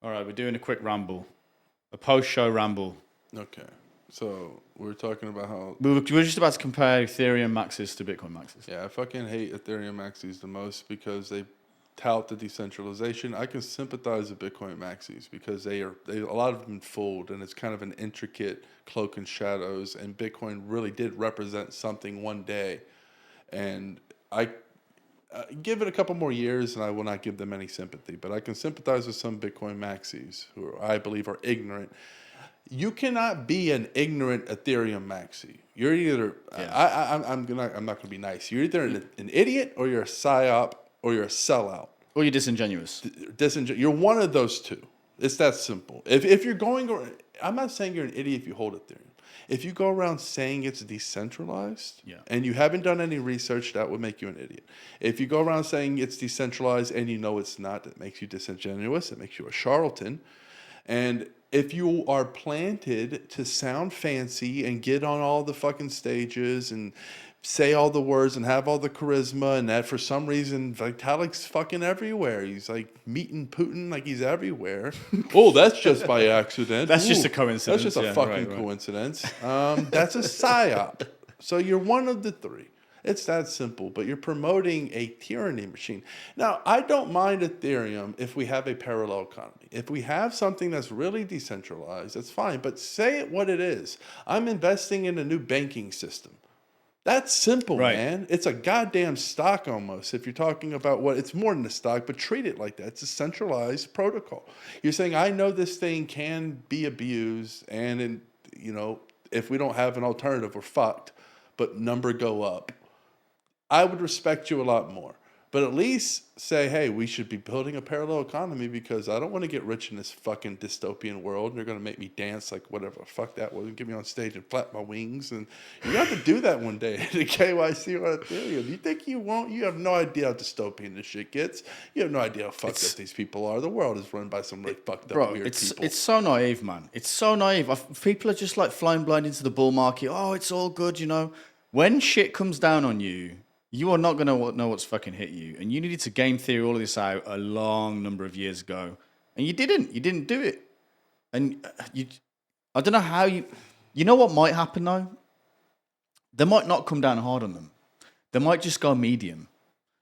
All right, we're doing a quick ramble, a post-show ramble. Okay. So we're talking about how. We were just about to compare Ethereum Maxis to Bitcoin Maxis. Yeah, I fucking hate Ethereum Maxis the most because they tout the decentralization. I can sympathize with Bitcoin Maxis because they a lot of them fooled, and it's kind of an intricate cloak and shadows. And Bitcoin really did represent something one day, and I give it a couple more years, and I will not give them any sympathy. But I can sympathize with some Bitcoin Maxis who I believe are ignorant. You cannot be an ignorant Ethereum maxi. You're either I'm not gonna be nice. You're either an idiot or you're a psyop or you're a sellout. Or you're disingenuous. You're one of those two. It's that simple. If you're going, I'm not saying you're an idiot if you hold Ethereum. If you go around saying it's decentralized and you haven't done any research, that would make you an idiot. If you go around saying it's decentralized and you know it's not, that makes you disingenuous. It makes you a charlatan. And if you are planted to sound fancy and get on all the fucking stages and say all the words and have all the charisma, and that for some reason Vitalik's fucking everywhere. He's like meeting Putin like he's everywhere. Oh, that's just by accident. That's just a coincidence. That's just a fucking coincidence. That's a psyop. So you're one of the three. It's that simple, but you're promoting a tyranny machine. Now, I don't mind Ethereum if we have a parallel economy. If we have something that's really decentralized, that's fine, but say it what it is. I'm investing in a new banking system. That's simple, man. It's a goddamn stock almost. If you're talking about it's more than a stock, but treat it like that. It's a centralized protocol. You're saying, I know this thing can be abused, and if we don't have an alternative, we're fucked, but number go up. I would respect you a lot more. But at least say, hey, we should be building a parallel economy because I don't want to get rich in this fucking dystopian world. And they're going to make me dance like whatever. Fuck that. Well, get me on stage and flap my wings. And you have to do that one day at the KYC or Ethereum. You think you won't? You have no idea how dystopian this shit gets. You have no idea how fucked up these people are. The world is run by some really fucked up, weird people. It's so naive, man. It's so naive. People are just like flying blind into the bull market. Oh, it's all good, When shit comes down on you, you are not going to know what's fucking hit you. And you needed to game theory all of this out a long number of years ago. And you didn't. You didn't do it. And I don't know how you know what might happen though? They might not come down hard on them. They might just go medium.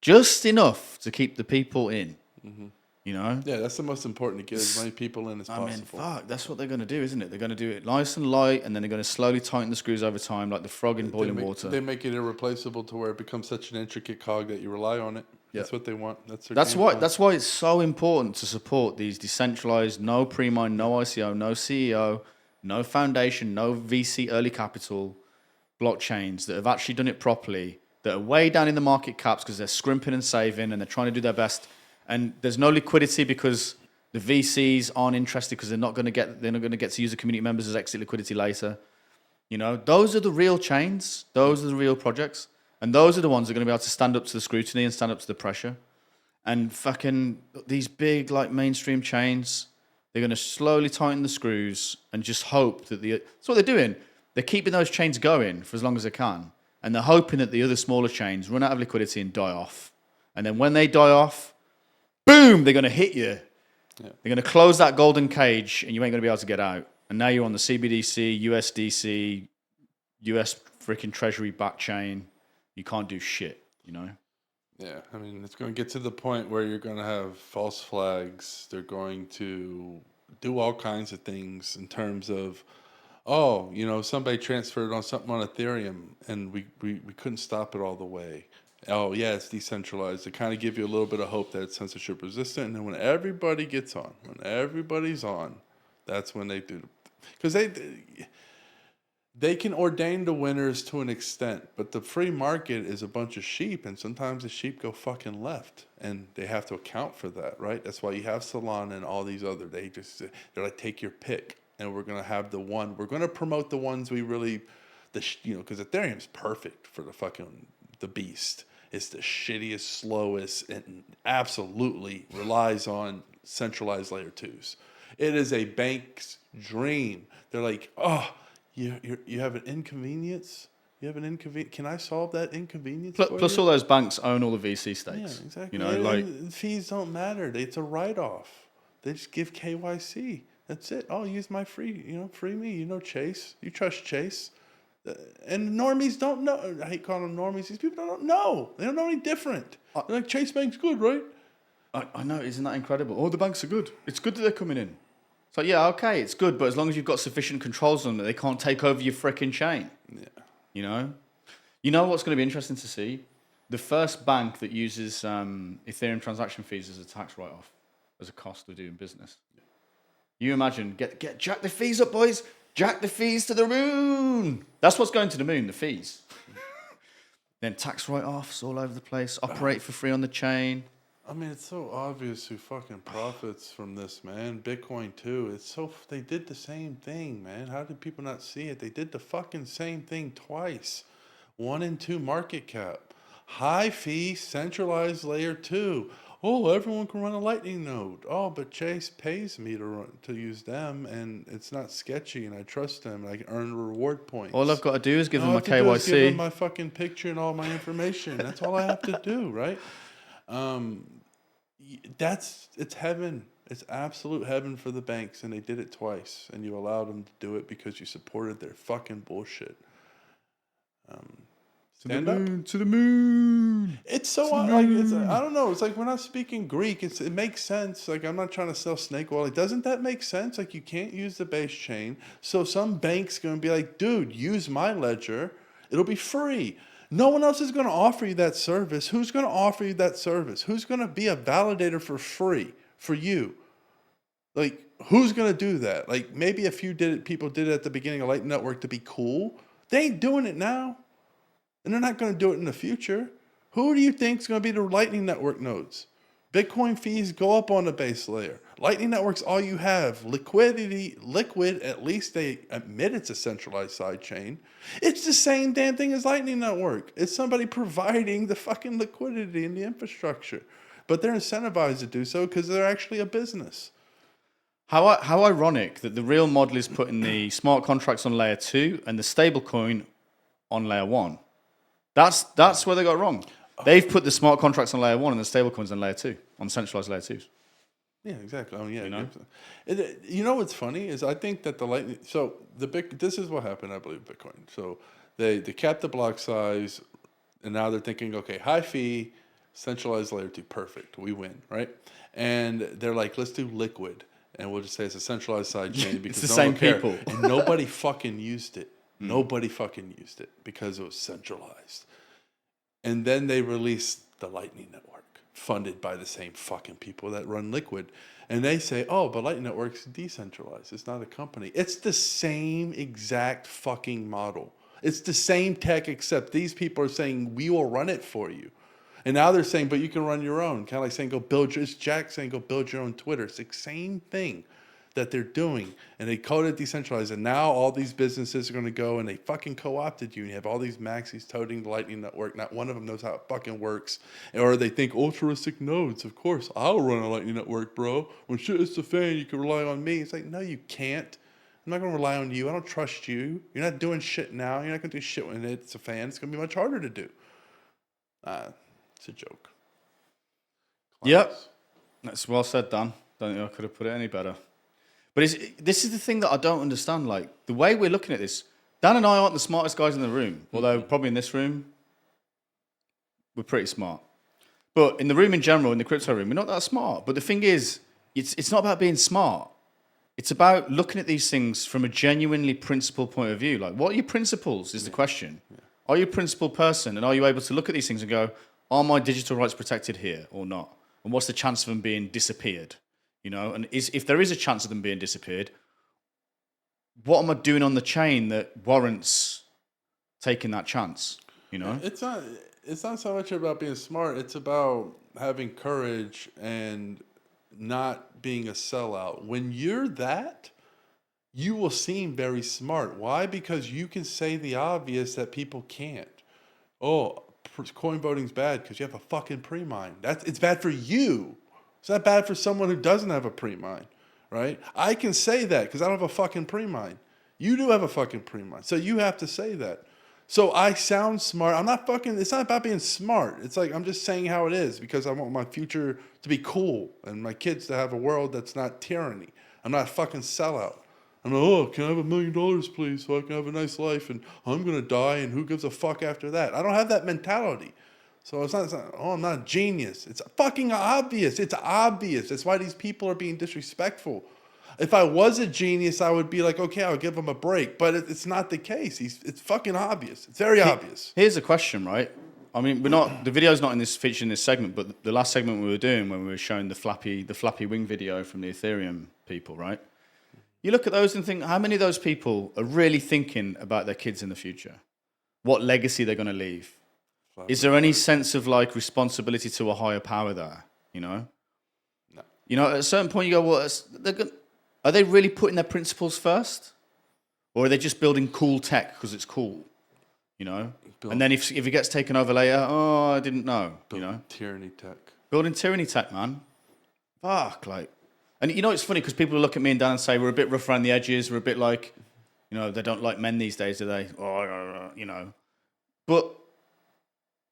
Just enough to keep the people in. Mm-hmm. Yeah, that's the most important, to get as many people in as possible. I mean, fuck, that's what they're going to do, isn't it? They're going to do it nice and light, and then they're going to slowly tighten the screws over time, like the frog in boiling water. They make it irreplaceable to where it becomes such an intricate cog that you rely on it. Yeah. That's what they want. That's why it's so important to support these decentralized, no pre-mine, no ICO, no CEO, no foundation, no VC early capital blockchains that have actually done it properly, that are way down in the market caps because they're scrimping and saving and they're trying to do their best. And there's no liquidity because the VCs aren't interested because they're not going to get to use the community members as exit liquidity later. Those are the real chains. Those are the real projects. And those are the ones that are going to be able to stand up to the scrutiny and stand up to the pressure. And fucking these big like mainstream chains, they're going to slowly tighten the screws and just hope that that's what they're doing. They're keeping those chains going for as long as they can. And they're hoping that the other smaller chains run out of liquidity and die off. And then when they die off, boom, they're going to hit you. Yeah. They're going to close that golden cage and you ain't going to be able to get out. And now you're on the CBDC, USDC, US freaking treasury back chain. You can't do shit, Yeah, I mean, it's going to get to the point where you're going to have false flags. They're going to do all kinds of things in terms of, somebody transferred on something on Ethereum and we couldn't stop it all the way. Oh, yeah, it's decentralized. To kind of give you a little bit of hope that it's censorship resistant. And then when everybody gets on, when everybody's on, that's when they do. Because they can ordain the winners to an extent, but the free market is a bunch of sheep, and sometimes the sheep go fucking left, and they have to account for that, right? That's why you have Solana and all these other. They're like, take your pick, and we're gonna have the one. We're gonna promote the ones we really, because Ethereum's perfect for the beast. It's the shittiest, slowest, and absolutely relies on centralized layer 2s. It is a bank's dream. They're like, oh, you have an inconvenience? You have an inconvenience? Can I solve that inconvenience Plus all those banks own all the VC stakes. Yeah, exactly. Fees don't matter. It's a write-off. They just give KYC. That's it. Oh, use my free me. You know Chase. You trust Chase. And normies don't know. I hate calling them normies. These people don't know. They don't know any different. They're like, Chase Bank's good, right? I know, isn't that incredible? All the banks are good. It's good that they're coming in. So yeah, okay, it's good, but as long as you've got sufficient controls on them, they can't take over your frickin' chain. Yeah. You know what's going to be interesting to see? The first bank that uses Ethereum transaction fees as a tax write-off, as a cost of doing business. You imagine, get jack the fees up, boys. Jack the fees to the moon. That's what's going to the moon, the fees. Then tax write-offs all over the place. Operate for free on the chain. I mean, it's so obvious who fucking profits from this, man. Bitcoin too. They did the same thing, man. How did people not see it? They did the fucking same thing twice. 1 and 2 market cap. High fee, centralized layer 2. Oh, everyone can run a Lightning node. Oh, but Chase pays me to use them, and it's not sketchy, and I trust them, and I can earn reward points. All I've got to do is give them my KYC. All I have to do is give them my fucking picture and all my information. That's all I have to do, right? It's heaven. It's absolute heaven for the banks, and they did it twice, and you allowed them to do it because you supported their fucking bullshit. To the moon. It's so I don't know. It's like we're not speaking Greek. It makes sense. Like, I'm not trying to sell snake oil. Like, doesn't that make sense? Like, you can't use the base chain. So some bank's going to be like, dude, use my ledger. It'll be free. No one else is going to offer you that service. Who's going to offer you that service? Who's going to be a validator for free for you? Like, who's going to do that? Like, maybe a few people did it at the beginning of Lightning Network to be cool. They ain't doing it now. And they're not going to do it in the future. Who do you think is going to be the Lightning Network nodes? Bitcoin fees go up on the base layer. Lightning Network's all you have. Liquid, at least they admit it's a centralized side chain. It's the same damn thing as Lightning Network. It's somebody providing the fucking liquidity in the infrastructure. But they're incentivized to do so because they're actually a business. How ironic that the real model is putting the smart contracts on layer 2 and the stablecoin on layer 1. That's where they got it wrong. They've put the smart contracts on layer 1 and the stablecoins on layer 2, on centralized layer 2s. Yeah, exactly. Oh, yeah. You know what's funny is I think that the Lightning. So this is what happened, I believe, Bitcoin. So they capped the block size, and now they're thinking, okay, high fee, centralized layer 2, perfect, we win, right? And they're like, let's do liquid, and we'll just say it's a centralized side chain because it's the same people. And nobody fucking used it. Nobody fucking used it because it was centralized. And then they released the Lightning Network, funded by the same fucking people that run Liquid. And they say, oh, but Lightning Network's decentralized. It's not a company. It's the same exact fucking model. It's the same tech, except these people are saying, we will run it for you. And now they're saying, but you can run your own. Kind of like saying, it's Jack saying, go build your own Twitter. It's the same thing that they're doing, and they code it decentralized, and now all these businesses are going to go and they fucking co-opted you, and you have all these Maxis toting the Lightning Network. Not one of them knows how it fucking works, or they think altruistic nodes. Of course, I'll run a Lightning Network, bro. When shit hits the fan, you can rely on me. It's like, no, you can't. I'm not going to rely on you. I don't trust you. You're not doing shit now. You're not going to do shit when it's a fan. It's going to be much harder to do. It's a joke. Yep. That's well said, Dan. Don't think I could have put it any better. But this is the thing that I don't understand. Like, the way we're looking at this, Dan and I aren't the smartest guys in the room. Although, probably in this room, we're pretty smart. But in the room in general, in the crypto room, we're not that smart. But the thing is, it's not about being smart. It's about looking at these things from a genuinely principled point of view. Like, what are your principles is the question. Yeah. Are you a principled person? And are you able to look at these things and go, are my digital rights protected here or not? And what's the chance of them being disappeared? You know, and if there is a chance of them being disappeared, what am I doing on the chain that warrants taking that chance? You know, it's not so much about being smart. It's about having courage and not being a sellout. When you're that, you will seem very smart. Why? Because you can say the obvious that people can't. Oh, coin voting's bad because you have a fucking pre-mine. It's bad for you. It's not bad for someone who doesn't have a pre-mine, right? I can say that because I don't have a fucking pre-mine. You do have a fucking pre-mine, so you have to say that. So I sound smart. I'm not fucking. It's not about being smart. It's like I'm just saying how it is because I want my future to be cool and my kids to have a world that's not tyranny. I'm not a fucking sellout. I'm like, oh, can I have $1 million, please, so I can have a nice life? And I'm gonna die, and who gives a fuck after that? I don't have that mentality. So it's not oh, I'm not a genius. It's fucking obvious. It's obvious. That's why these people are being disrespectful. If I was a genius, I would be like, okay, I'll give him a break. But it's not the case. It's fucking obvious. It's very obvious. Here's a question, right? I mean, the video's not in this feature in this segment, but the last segment we were doing when we were showing the flappy wing video from the Ethereum people, right? You look at those and think, how many of those people are really thinking about their kids in the future? What legacy they're going to leave? Is there any sense of like responsibility to a higher power there? You know? No. You know, at a certain point you go, well, are they really putting their principles first? Or are they just building cool tech because it's cool? You know? And then if it gets taken over later, oh, I didn't know. You know? Tyranny tech. Building tyranny tech, man. Fuck, like. And you know, it's funny because people look at me and Dan and say, we're a bit rough around the edges. We're a bit like, you know, they don't like men these days, do they? Oh, you know. But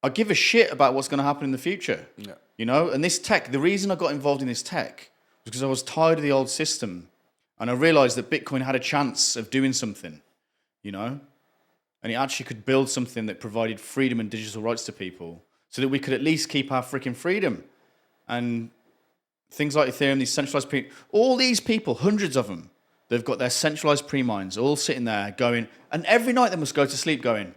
I give a shit about what's going to happen in the future. Yeah. You know? And this tech, the reason I got involved in this tech was because I was tired of the old system. And I realized that Bitcoin had a chance of doing something, you know? And it actually could build something that provided freedom and digital rights to people so that we could at least keep our freaking freedom. And things like Ethereum, these centralized all these people, hundreds of them, they've got their centralized pre-mines all sitting there going, and every night they must go to sleep going,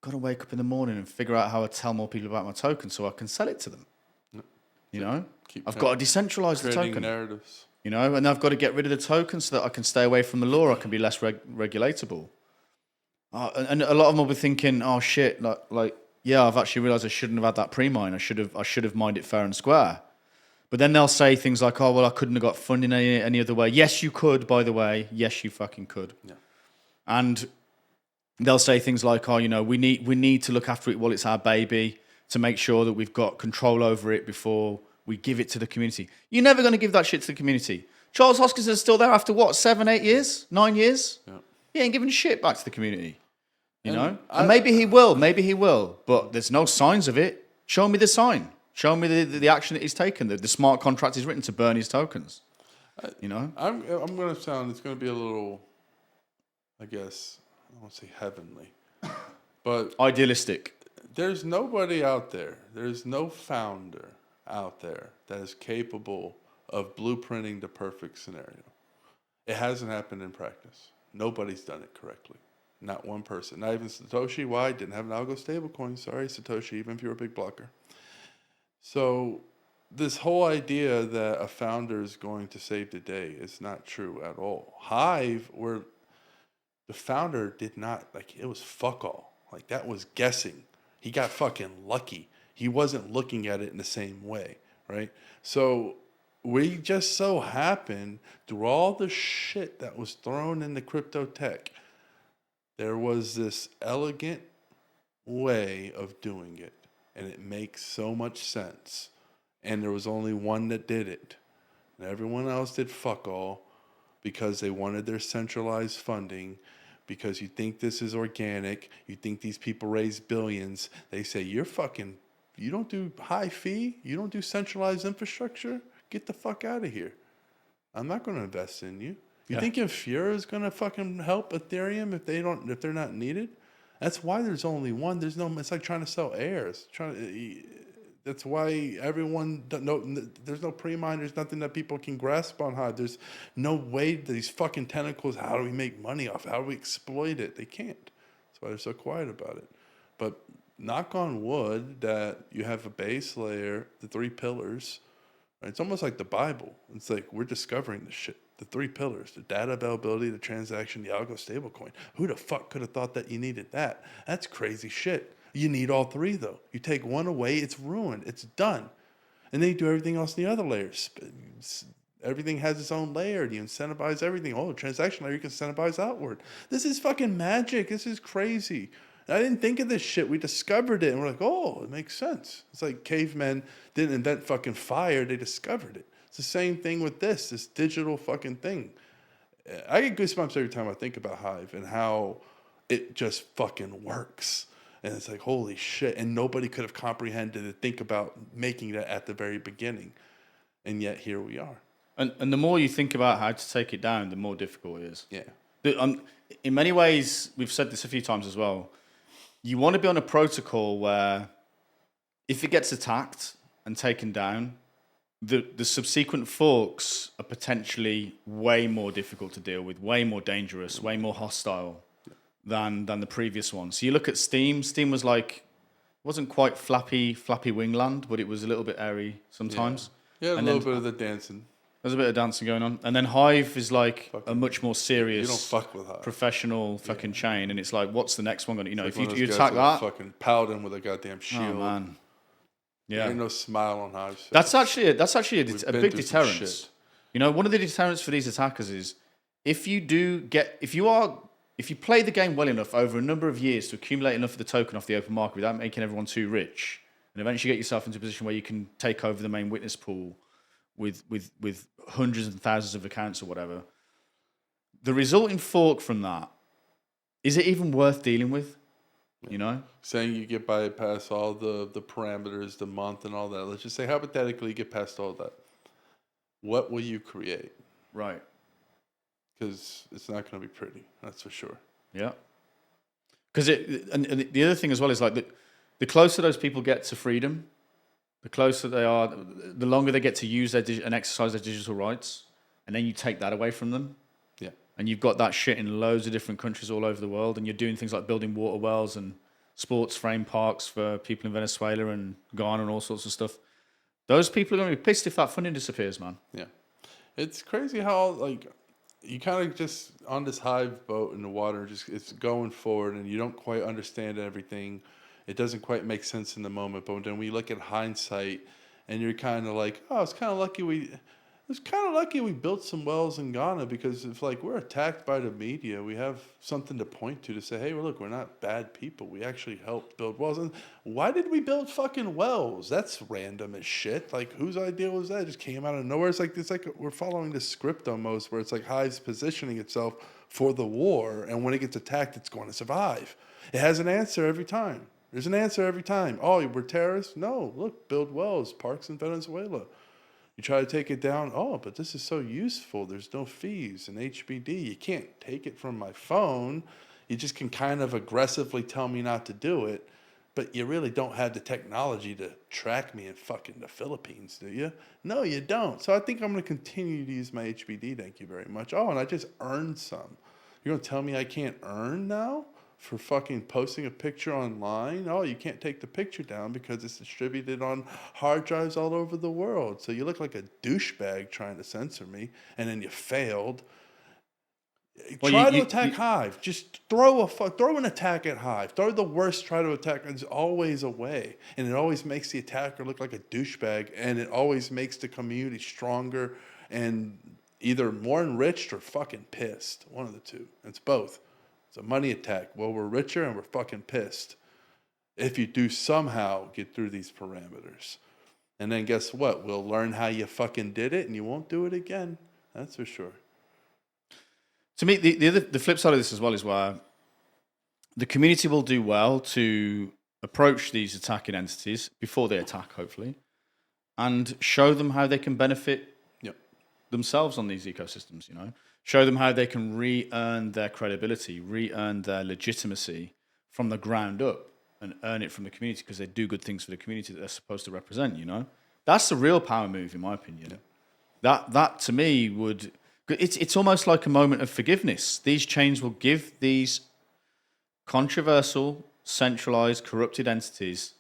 got to wake up in the morning and figure out how to tell more people about my token so I can sell it to them. You know? I've got to decentralize the token. Narratives. You know, and I've got to get rid of the token so that I can stay away from the law. I can be less regulatable. And a lot of them will be thinking, "Oh shit! Like, yeah, I've actually realised I shouldn't have had that pre-mine. I should have mined it fair and square." But then they'll say things like, "Oh well, I couldn't have got funding any other way." Yes, you could. By the way, yes, you fucking could. Yeah. And they'll say things like, "Oh, you know, we need to look after it while it's our baby to make sure that we've got control over it before we give it to the community." You're never going to give that shit to the community. Charles Hoskinson's still there after what, 7, 8 years, 9 years? Yeah. He ain't giving shit back to the community. You know? And maybe he will, but there's no signs of it. Show me the sign. Show me the action that he's taken, the smart contract he's written to burn his tokens. You know? I'm going to sound, it's going to be a little, I guess, I won't say heavenly, but idealistic. There's nobody out there, there's no founder out there that is capable of blueprinting the perfect scenario. It hasn't happened in practice. Nobody's done it correctly. Not one person. Not even Satoshi. Why? Didn't have an algo stablecoin. Sorry, Satoshi, even if you're a big blocker. So this whole idea that a founder is going to save the day is not true at all. Hive, where the founder did not, like, it was fuck all. Like, that was guessing. He got fucking lucky. He wasn't looking at it in the same way, right? So we just so happened, through all the shit that was thrown into crypto tech, there was this elegant way of doing it. And it makes so much sense. And there was only one that did it. And everyone else did fuck all because they wanted their centralized funding. Because you think this is organic. You think these people raise billions. They say, you don't do high fee. You don't do centralized infrastructure. Get the fuck out of here. I'm not going to invest in you. You think Infura is going to fucking help Ethereum if they're not needed? That's why there's only one. It's like trying to sell heirs. That's why there's no pre-mine. There's nothing that people can grasp on Hive. There's no way that these fucking tentacles, how do we make money off? How do we exploit it? They can't. That's why they're so quiet about it. But knock on wood that you have a base layer, the 3 pillars. Right? It's almost like the Bible. It's like we're discovering this shit. The 3 pillars, the data availability, the transaction, the algo stablecoin. Who the fuck could have thought that you needed that? That's crazy shit. You need all 3, though. You take one away, it's ruined. It's done. And then you do everything else in the other layers. Everything has its own layer. You incentivize everything. Oh, transaction layer, you can incentivize outward. This is fucking magic. This is crazy. And I didn't think of this shit. We discovered it, and we're like, oh, it makes sense. It's like cavemen didn't invent fucking fire. They discovered it. It's the same thing with this digital fucking thing. I get goosebumps every time I think about Hive and how it just fucking works. And it's like, holy shit. And nobody could have comprehended to think about making that at the very beginning. And yet here we are. And the more you think about how to take it down, the more difficult it is. Yeah. In many ways, we've said this a few times as well. You want to be on a protocol where if it gets attacked and taken down, the subsequent forks are potentially way more difficult to deal with, way more dangerous, way more hostile than the previous one. So you look at Steam. Steam was like, wasn't quite flappy wingland, but it was a little bit airy sometimes. Yeah, and little bit of the dancing. There's a bit of dancing going on. And then Hive is like a much more serious, you don't fuck with Hive. Professional fucking chain. And it's like, what's the next one going to, It's if like you attack that. Fucking paladin with a goddamn shield. Oh, man. Yeah. There ain't no smile on Hive's face. That's actually a big deterrent. One of the deterrents for these attackers is if you play the game well enough over a number of years to accumulate enough of the token off the open market without making everyone too rich, and eventually get yourself into a position where you can take over the main witness pool with hundreds and thousands of accounts or whatever, the resulting fork from that, is it even worth dealing with? Saying you get bypass all the parameters, the month and all that. Let's just say hypothetically you get past all that. What will you create? Right. Because it's not going to be pretty. That's for sure. Yeah. Because and the other thing as well is like the closer those people get to freedom, the closer they are, the longer they get to use and exercise their digital rights, and then you take that away from them. Yeah. And you've got that shit in loads of different countries all over the world, and you're doing things like building water wells and sports frame parks for people in Venezuela and Ghana and all sorts of stuff. Those people are going to be pissed if that funding disappears, man. Yeah. It's crazy how, you kind of just on this Hive boat in the water, just it's going forward, and you don't quite understand everything. It doesn't quite make sense in the moment, but then we look at hindsight, and you're kind of like, oh, it's kind of lucky we built some wells in Ghana, because if we're attacked by the media, we have something to point to say, hey, well, look, we're not bad people. We actually helped build wells. And why did we build fucking wells? That's random as shit. Whose idea was that? It just came out of nowhere. It's like we're following the script almost, where it's like Hive's positioning itself for the war, and when it gets attacked, it's going to survive. It has an answer every time. There's an answer every time. Oh, we're terrorists? No, look, build wells, parks in Venezuela. You try to take it down. Oh, but this is so useful. There's no fees and HBD. You can't take it from my phone. You just can kind of aggressively tell me not to do it, but you really don't have the technology to track me in fucking the Philippines, do you? No, you don't. So I think I'm going to continue to use my HBD. Thank you very much. Oh, and I just earned some. You're going to tell me I can't earn now for fucking posting a picture online? Oh, you can't take the picture down because it's distributed on hard drives all over the world. So you look like a douchebag trying to censor me, and then you failed. Try to attack Hive. Just throw an attack at Hive. Throw the worst try to attack. It's always a way. And it always makes the attacker look like a douchebag, and it always makes the community stronger and either more enriched or fucking pissed. One of the two. It's both. It's a money attack. Well, we're richer and we're fucking pissed if you do somehow get through these parameters. And then guess what? We'll learn how you fucking did it, and you won't do it again. That's for sure. To me, the flip side of this as well is where the community will do well to approach these attacking entities before they attack, hopefully, and show them how they can benefit themselves on these ecosystems, Show them how they can re-earn their credibility, re-earn their legitimacy from the ground up, and earn it from the community because they do good things for the community that they're supposed to represent, That's the real power move, in my opinion. Yeah. That to me would... It's almost like a moment of forgiveness. These chains will give these controversial, centralized, corrupted entities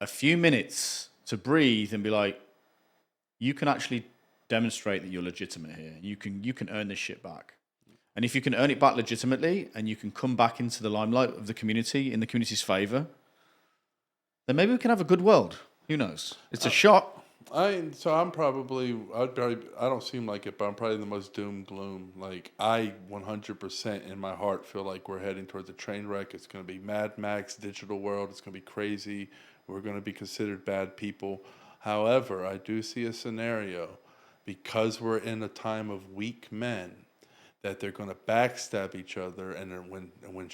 a few minutes to breathe and be like, you can actually demonstrate that you're legitimate here. You can earn this shit back. And if you can earn it back legitimately and you can come back into the limelight of the community in the community's favor, then maybe we can have a good world. Who knows? It's a shot. I don't seem like it, but I'm probably the most doom gloom. I 100% in my heart feel like we're heading towards a train wreck. It's going to be Mad Max digital world. It's going to be crazy. We're going to be considered bad people. However, I do see a scenario, because we're in a time of weak men, that they're going to backstab each other, and then when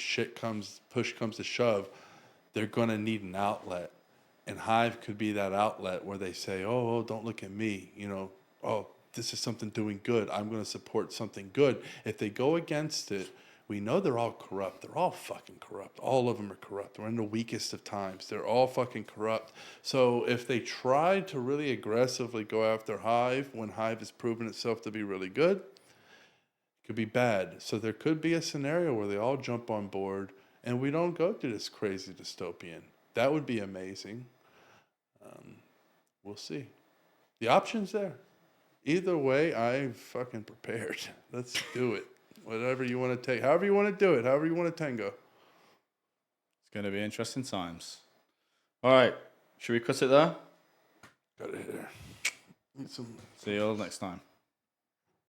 push comes to shove, they're going to need an outlet, and Hive could be that outlet where they say, oh, don't look at me, oh, this is something doing good, I'm going to support something good. If they go against it, we know they're all corrupt. They're all fucking corrupt. All of them are corrupt. We're in the weakest of times. They're all fucking corrupt. So if they try to really aggressively go after Hive when Hive has proven itself to be really good, it could be bad. So there could be a scenario where they all jump on board and we don't go through this crazy dystopian. That would be amazing. We'll see. The option's there. Either way, I'm fucking prepared. Let's do it. Whatever you want to take, however you want to do it, however you want to tango. It's going to be interesting times. All right. Should we cut it there? Got it here. See you all next time.